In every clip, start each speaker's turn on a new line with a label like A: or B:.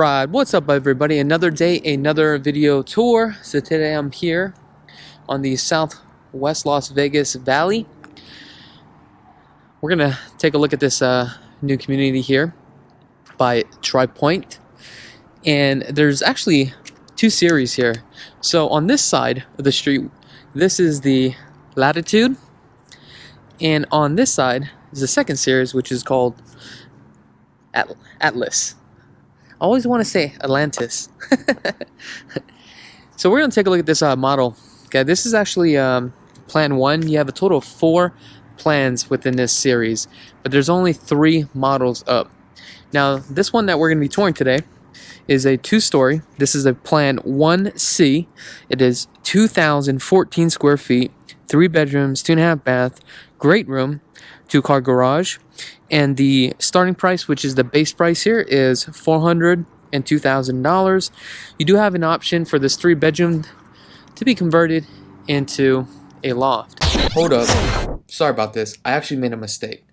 A: Alright, what's up everybody? Another day, another video tour. So today I'm here on the southwest Las Vegas Valley. We're gonna take a look at this new community here by Tri Pointe. And there's actually two series here. So on this side of the street, this is the Latitude. And on this side is the second series, which is called Atlas. I always want to say Atlantis. So we're going to take a look at this model. Okay, this is actually plan 1. You have a total of 4 plans within this series, but there's only 3 models up. Now, this one that we're going to be touring today is a 2-story. This is a plan 1C. It is 2,014 square feet, 3 bedrooms, 2.5 bath, great room, 2-car garage. And the starting price, which is the base price here, is $402,000. You do have an option for this 3-bedroom to be converted into a loft. Hold up. Sorry about this. I actually made a mistake.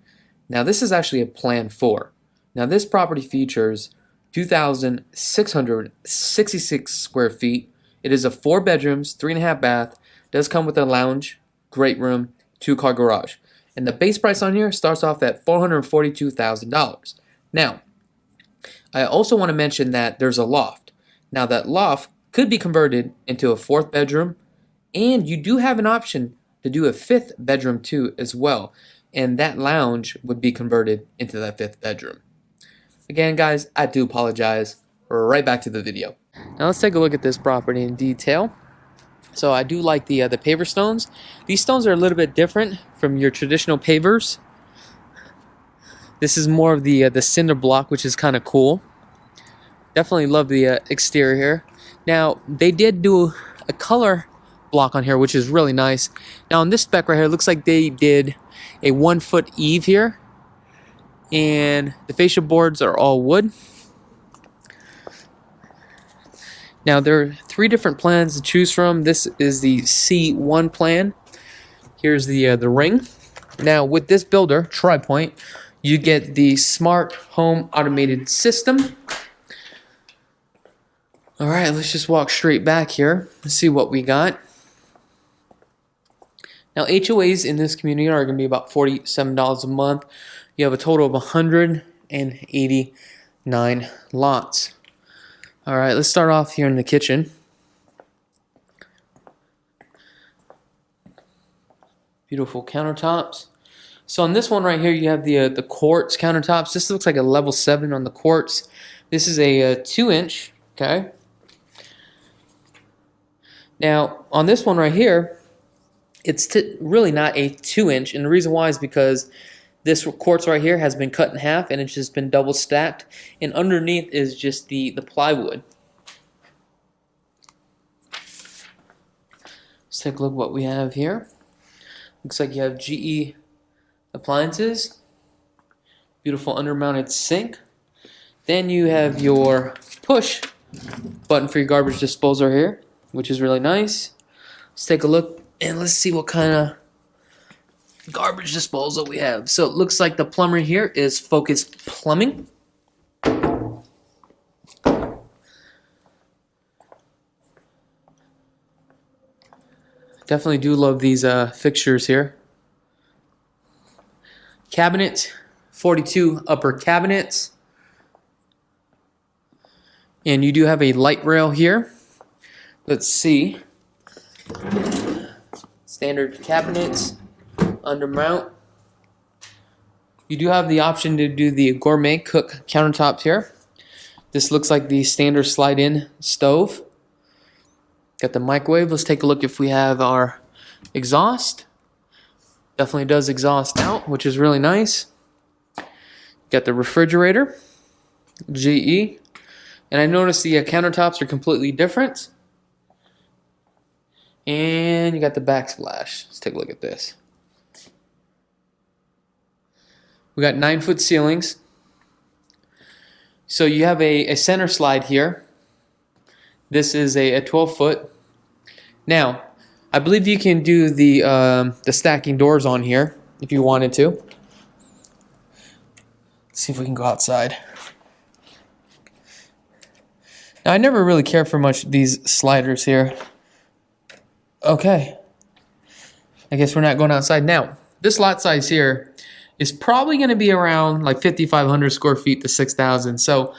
A: Now, this is actually a Plan 4. Now, this property features 2,666 square feet. It is a 4 bedrooms, 3.5 bath. Does come with a lounge, great room, 2-car garage. And the base price on here starts off at $442,000. Now, I also want to mention that there's a loft. Now, that loft could be converted into a 4th bedroom, and you do have an option to do a 5th bedroom too as well. And that lounge would be converted into that 5th bedroom. Again, guys, I do apologize. Right back to the video. Now, let's take a look at this property in detail. So I do like the paver stones. These stones are a little bit different from your traditional pavers. This is more of the cinder block, which is kind of cool. Definitely love the exterior here. Now, they did do a color block on here, which is really nice. Now, on this spec right here, it looks like they did a 1-foot eave here. And the fascia boards are all wood. Now, there are 3 different plans to choose from. This is the C1 plan. Here's the ring. Now, with this builder, Tri Pointe, you get the smart home automated system. All right, let's just walk straight back here and see what we got. Now, HOAs in this community are going to be about $47 a month. You have a total of 189 lots. All right, let's start off here in the kitchen. Beautiful countertops. So on this one right here, you have the quartz countertops. This looks like a level 7 on the quartz. This is a 2-inch, okay? Now, on this one right here, it's really not a 2-inch, and the reason why is because this quartz right here has been cut in half and it's just been double stacked, and underneath is just the plywood. Let's take a look at what we have here. Looks like you have GE appliances, beautiful undermounted sink. Then you have your push button for your garbage disposal here, which is really nice. Let's take a look and let's see what kind of garbage disposal we have. So it looks like the plumber here is Focus Plumbing. Definitely do love these fixtures here. Cabinet, 42 upper cabinets. And you do have a light rail here. Let's see. Standard cabinets. Undermount. You do have the option to do the gourmet cook countertops here. This looks like the standard slide-in stove. Got the microwave. Let's take a look if we have our exhaust. Definitely does exhaust out, which is really nice. Got the refrigerator, GE. And I noticed the countertops are completely different. And you got the backsplash. Let's take a look at this. We got 9-foot ceilings. So you have a center slide here. This is a 12-foot. Now, I believe you can do the stacking doors on here if you wanted to. Let's see if we can go outside. Now, I never really care for much these sliders here. Okay. I guess we're not going outside now. This lot size here is probably going to be around like 5,500 square feet to 6,000. So,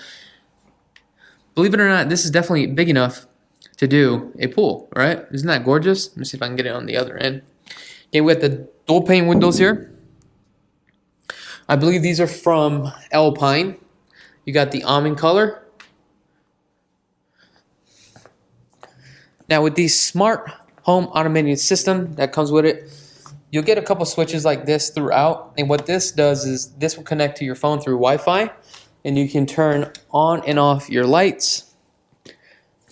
A: believe it or not, this is definitely big enough to do a pool, right? Isn't that gorgeous? Let me see if I can get it on the other end. Okay, we got the dual pane windows here. I believe these are from Alpine. You got the almond color. Now with the smart home automated system that comes with it, you'll get a couple switches like this throughout. And what this does is this will connect to your phone through Wi-Fi, and you can turn on and off your lights.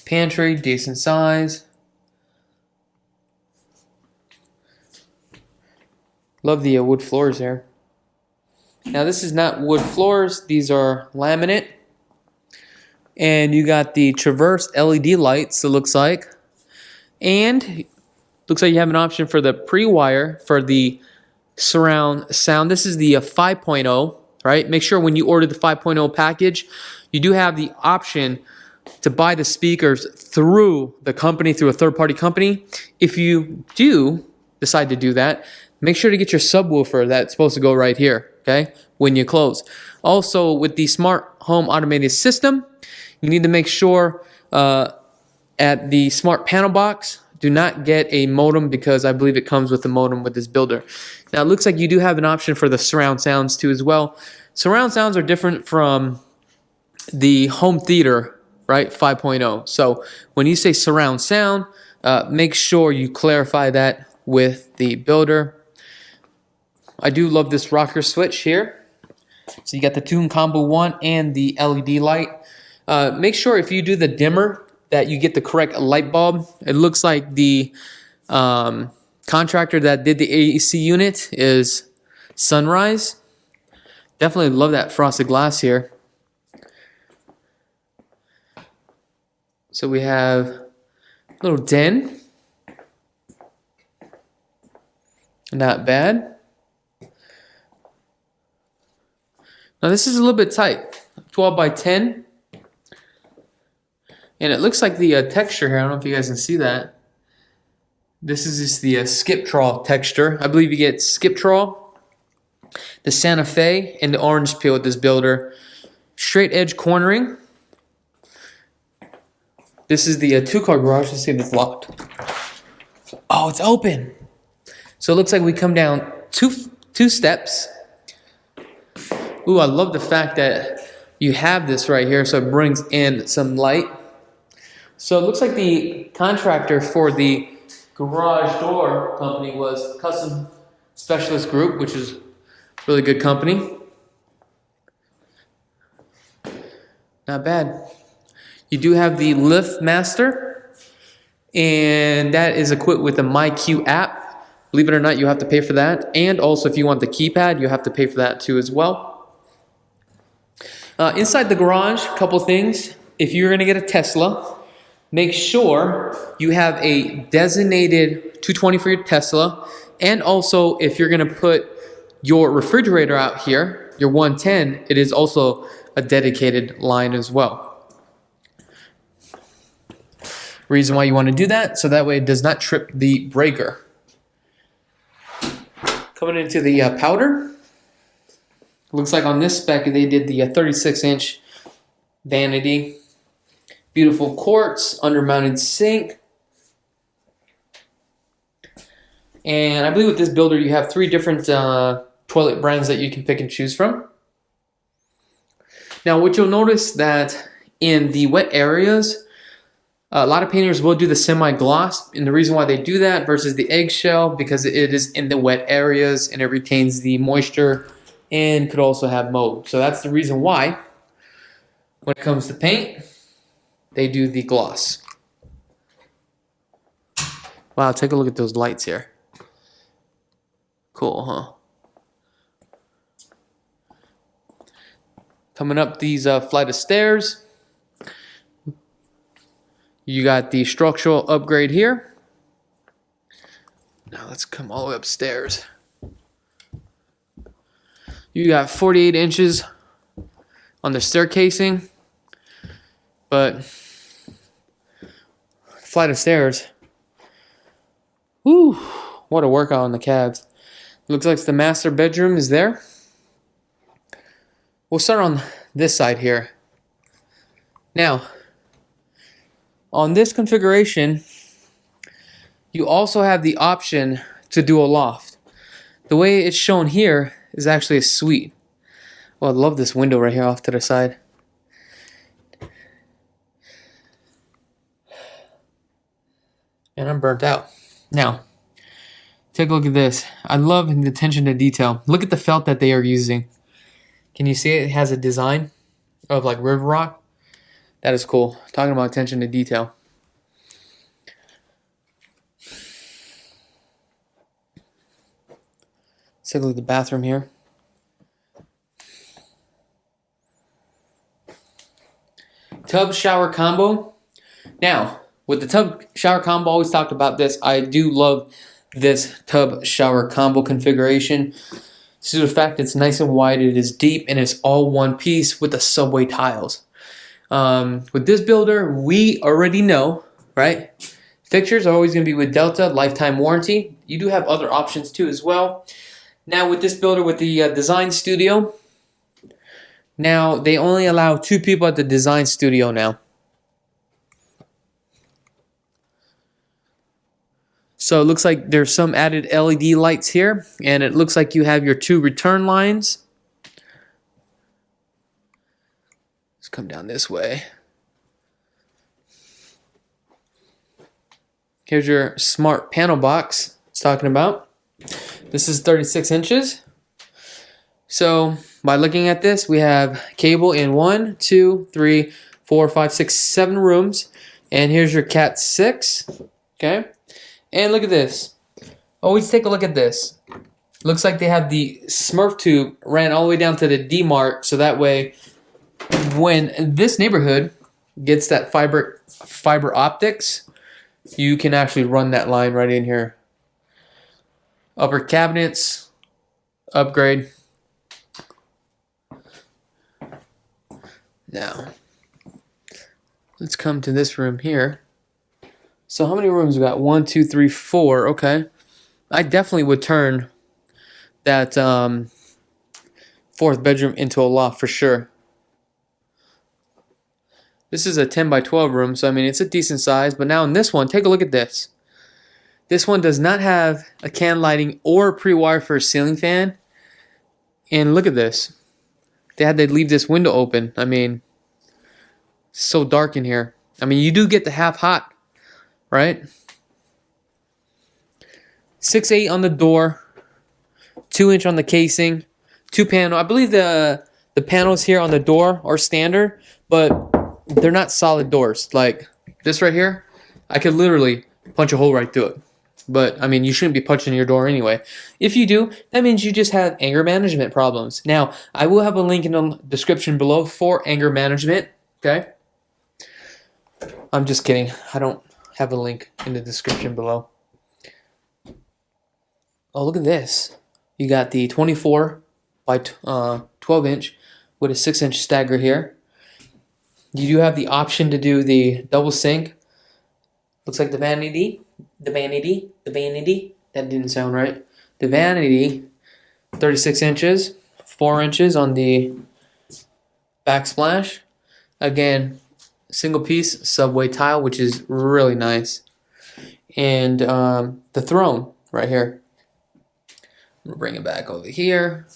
A: Pantry, decent size. Love the wood floors here. Now this is not wood floors, these are laminate. And you got the Traverse LED lights, it looks like. And looks like you have an option for the pre-wire for the surround sound. This is the 5.0, right? Make sure when you order the 5.0 package, you do have the option to buy the speakers through the company, through a third-party company. If you do decide to do that, make sure to get your subwoofer that's supposed to go right here, okay, when you close. Also, with the smart home automated system, you need to make sure at the smart panel box, do not get a modem because I believe it comes with a modem with this builder. Now, it looks like you do have an option for the surround sounds too as well. Surround sounds are different from the home theater, right, 5.0. So when you say surround sound, make sure you clarify that with the builder. I do love this rocker switch here. So you got the Tune Combo 1 and the LED light. Make sure if you do the dimmer that you get the correct light bulb. It looks like the contractor that did the AC unit is Sunrise. Definitely love that frosted glass here. So we have a little den. Not bad. Now this is a little bit tight. 12 by 10. And it looks like the texture here, I don't know if you guys can see that. This is just the skip trawl texture. I believe you get skip trawl, the Santa Fe, and the orange peel with this builder. Straight edge cornering. This is the two-car garage. Let's see if it's locked. Oh, it's open. So it looks like we come down two steps. Ooh, I love the fact that you have this right here, so it brings in some light. So it looks like the contractor for the garage door company was Custom Specialist Group, which is a really good company. Not bad. You do have the Lift Master, and that is equipped with the MyQ app. Believe it or not, you have to pay for that. And also, if you want the keypad, you have to pay for that too as well. Inside the garage, a couple things. If you're going to get a Tesla, make sure you have a designated 220 for your Tesla. And also, if you're going to put your refrigerator out here, your 110, it is also a dedicated line as well. Reason why you want to do that, so that way it does not trip the breaker. Coming into the powder. Looks like on this spec, they did the 36-inch vanity. Beautiful quartz, undermounted sink. And I believe with this builder, you have 3 different toilet brands that you can pick and choose from. Now, what you'll notice that in the wet areas, a lot of painters will do the semi-gloss. And the reason why they do that versus the eggshell, because it is in the wet areas and it retains the moisture and could also have mold. So that's the reason why when it comes to paint, they do the gloss. Wow, take a look at those lights here. Cool, huh? Coming up these flight of stairs, you got the structural upgrade here. Now let's come all the way upstairs. You got 48 inches on the stair casing, but flight of stairs. Whew, what a workout on the calves. Looks like the master bedroom is there. We'll start on this side here. Now, on this configuration, you also have the option to do a loft. The way it's shown here is actually a suite. Well, I love this window right here off to the side. And I'm burnt out. Now, take a look at this. I love the attention to detail. Look at the felt that they are using. Can you see it? It has a design of like river rock. That is cool. Talking about attention to detail. Let's take a look at the bathroom here. Tub shower combo. Now, with the tub shower combo, I always talked about this. I do love this tub shower combo configuration. Due to the fact it's nice and wide, it is deep, and it's all one piece with the subway tiles. With this builder, we already know, right? Fixtures are always going to be with Delta, lifetime warranty. You do have other options too as well. Now with this builder, with the design studio, now they only allow 2 people at the design studio now. So it looks like there's some added LED lights here, and it looks like you have your 2 return lines. Let's come down this way. Here's your smart panel box it's talking about. This is 36 inches. So by looking at this, we have cable in 1, 2, 3, 4, 5, 6, 7 rooms. And here's your Cat 6. Okay. And look at this. Always take a look at this. Looks like they have the Smurf tube ran all the way down to the D mark, so that way when this neighborhood gets that fiber optics, you can actually run that line right in here. Upper cabinets, upgrade. Now, let's come to this room here. So how many rooms we got? 1, 2, 3, 4. Okay. I definitely would turn that 4th bedroom into a loft for sure. This is a 10 by 12 room, so I mean it's a decent size. But now in this one, take a look at this. This one does not have a can lighting or a pre-wire for a ceiling fan. And look at this. They had to leave this window open. I mean, it's so dark in here. I mean, you do get the half hot, right? 6'8" on the door, 2-inch on the casing, 2 panel. I believe the panels here on the door are standard, but they're not solid doors. Like this right here, I could literally punch a hole right through it. But I mean, you shouldn't be punching your door anyway. If you do, that means you just have anger management problems. Now, I will have a link in the description below for anger management. Okay? I'm just kidding. I don't have a link in the description below. Oh, look at this. You got the 24 by 12 inch with a 6-inch stagger here. You do have the option to do the double sink. Looks like the vanity. That didn't sound right. The vanity, 36 inches, 4 inches on the backsplash. Again, single piece subway tile, which is really nice. And the throne right here. I'm gonna bring it back over here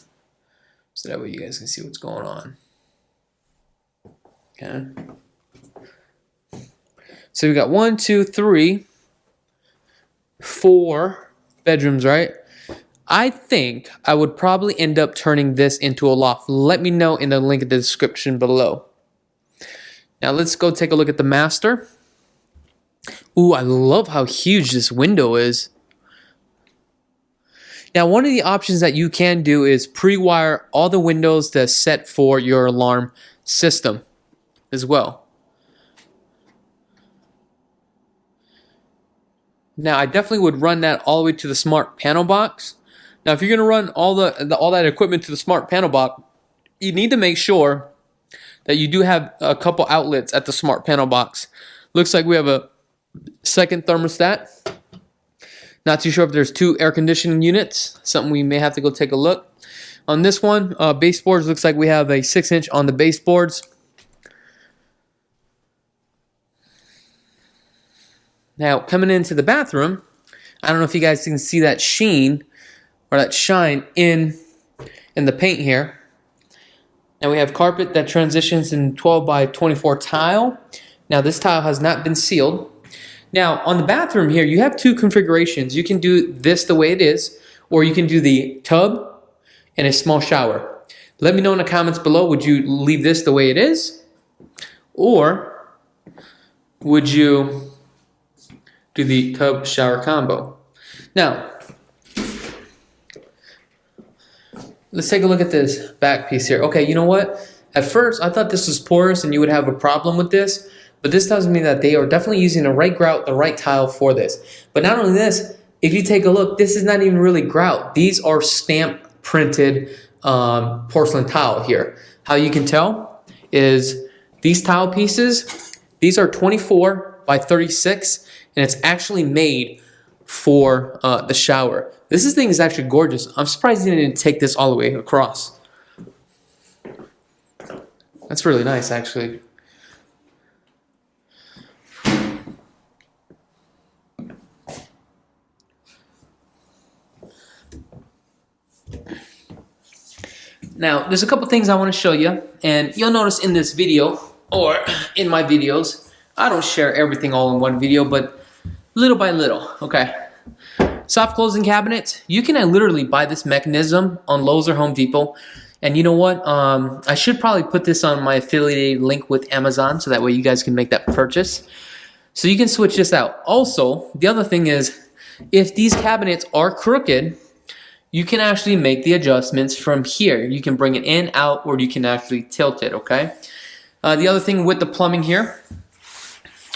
A: so that way you guys can see what's going on. Okay. So we got 1, 2, 3, 4 bedrooms, right? I think I would probably end up turning this into a loft. Let me know in the link in the description below. Now let's go take a look at the master. Ooh, I love how huge this window is. Now, one of the options that you can do is pre-wire all the windows that's set for your alarm system as well. Now, I definitely would run that all the way to the smart panel box. Now, if you're going to run all that equipment to the smart panel box, you need to make sure that you do have a couple outlets at the smart panel box. Looks like we have a Second thermostat. Not too sure if there's 2 air conditioning units. Something we may have to go take a look. On this one, baseboards, looks like we have a 6-inch on the baseboards. Now, coming into the bathroom, I don't know if you guys can see that sheen or that shine in the paint here. Now we have carpet that transitions in 12 by 24 tile. Now this tile has not been sealed. Now on the bathroom here, you have 2 configurations. You can do this the way it is, or you can do the tub and a small shower. Let me know in the comments below, would you leave this the way it is? Or would you do the tub shower combo? Now, let's take a look at this back piece here. Okay, you know what? At first, I thought this was porous and you would have a problem with this, but this tells me that they are definitely using the right grout, the right tile for this. But not only this, if you take a look, this is not even really grout. These are stamp printed porcelain tile here. How you can tell is these tile pieces, these are 24 by 36, and it's actually made for the shower. This thing is actually gorgeous. I'm surprised they didn't take this all the way across. That's really nice, actually. Now, there's a couple things I want to show you, and you'll notice in this video, or in my videos, I don't share everything all in one video, but little by little, okay? Soft closing cabinets, you can literally buy this mechanism on Lowe's or Home Depot. And you know what? I should probably put this on my affiliated link with Amazon so that way you guys can make that purchase. So you can switch this out. Also, the other thing is, if these cabinets are crooked, you can actually make the adjustments from here. You can bring it in, out, or you can actually tilt it, okay? The other thing with the plumbing here,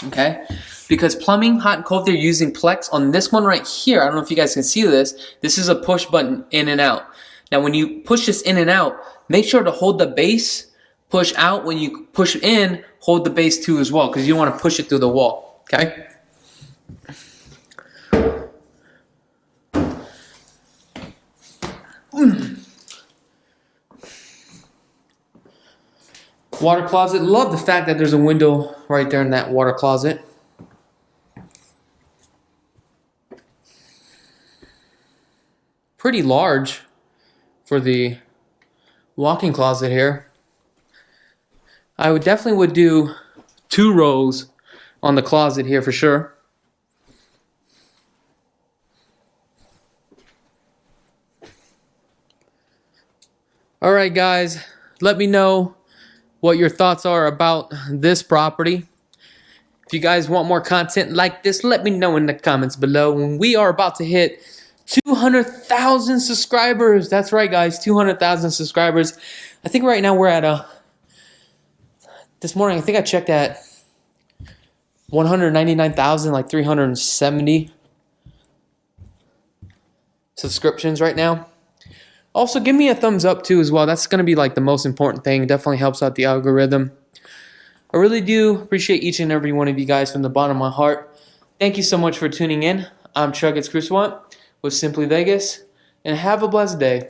A: okay? Because plumbing, hot and cold, they're using Plex. On this one right here, I don't know if you guys can see this, this is a push button in and out. Now when you push this in and out, make sure to hold the base, push out. When you push in, hold the base too as well, because you don't want to push it through the wall, okay? Water closet, love the fact that there's a window right there in that water closet. Pretty large for the walk-in closet here. I would definitely do 2 rows on the closet here for sure. Alright guys, let me know what your thoughts are about this property. If you guys want more content like this, let me know in the comments below. And we are about to hit 200,000 subscribers. That's right, guys, 200,000 subscribers. I think right now we're at this morning I think I checked at 199,000, like 370 subscriptions right now. Also, give me a thumbs up too as well. That's going to be like the most important thing. It definitely helps out the algorithm. I really do appreciate each and every one of you guys from the bottom of my heart. Thank you so much for tuning in. I'm Krulsawat with Simply Vegas, and have a blessed day.